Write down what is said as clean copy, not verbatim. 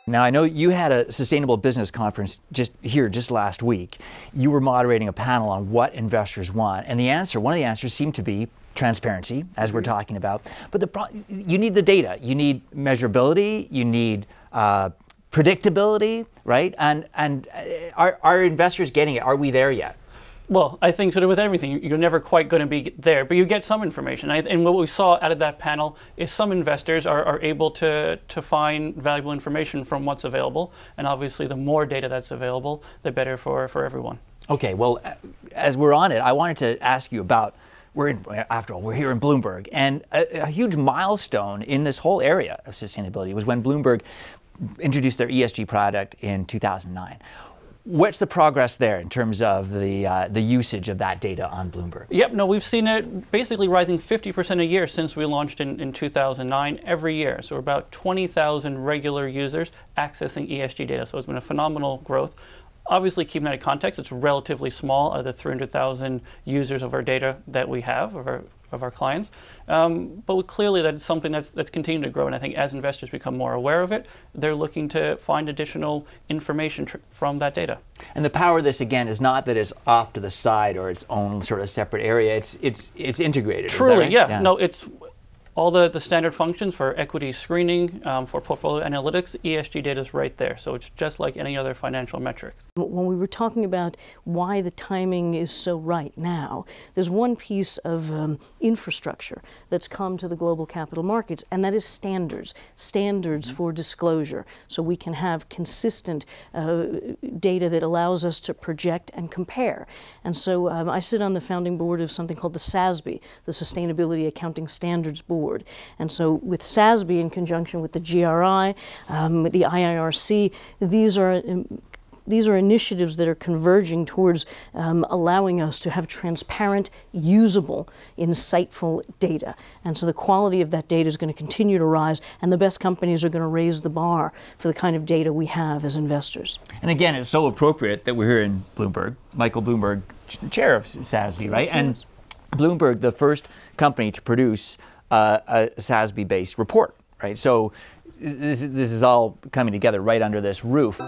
Now, I know you had a sustainable business conference just last week. You were moderating a panel on what investors want, and one of the answers seemed to be transparency, as we're talking about. But you need the data, you need measurability, you need predictability, right? And are investors getting it? Are we there yet? Well, I think sort of with everything, you're never quite going to be there, but you get some information. And what we saw out of that panel is some investors are able to find valuable information from what's available. And obviously, the more data that's available, the better for everyone. Okay, well, as we're on it, I wanted to ask you about, after all, we're here in Bloomberg. And a huge milestone in this whole area of sustainability was when Bloomberg introduced their ESG product in 2009. What's the progress there in terms of the usage of that data on Bloomberg? Yep, no, we've seen it basically rising 50% a year since we launched in 2009 every year. So we're about 20,000 regular users accessing ESG data. So it's been a phenomenal growth. Obviously, keeping that in context, it's relatively small out of the 300,000 users of our data that we have, of our clients. But clearly that's something that's continuing to grow. And I think as investors become more aware of it, they're looking to find additional information from that data. And the power of this, again, is not that it's off to the side or its own sort of separate area. It's integrated. Truly, is that right? yeah. No, it's all the standard functions for equity screening, for portfolio analytics. ESG data is right there. So it's just like any other financial metric. When we were talking about why the timing is so right now, there's one piece of infrastructure that's come to the global capital markets, and that is standards for disclosure, so we can have consistent data that allows us to project and compare. And so I sit on the founding board of something called the SASB, the Sustainability Accounting Standards Board. And so with SASB in conjunction with the GRI, the IIRC, these are initiatives that are converging towards allowing us to have transparent, usable, insightful data. And so the quality of that data is going to continue to rise, and the best companies are going to raise the bar for the kind of data we have as investors. And again, it's so appropriate that we're here in Bloomberg. Michael Bloomberg, chair of SASB, right? And Bloomberg, the first company to produce a SASB-based report, right? So this is all coming together right under this roof.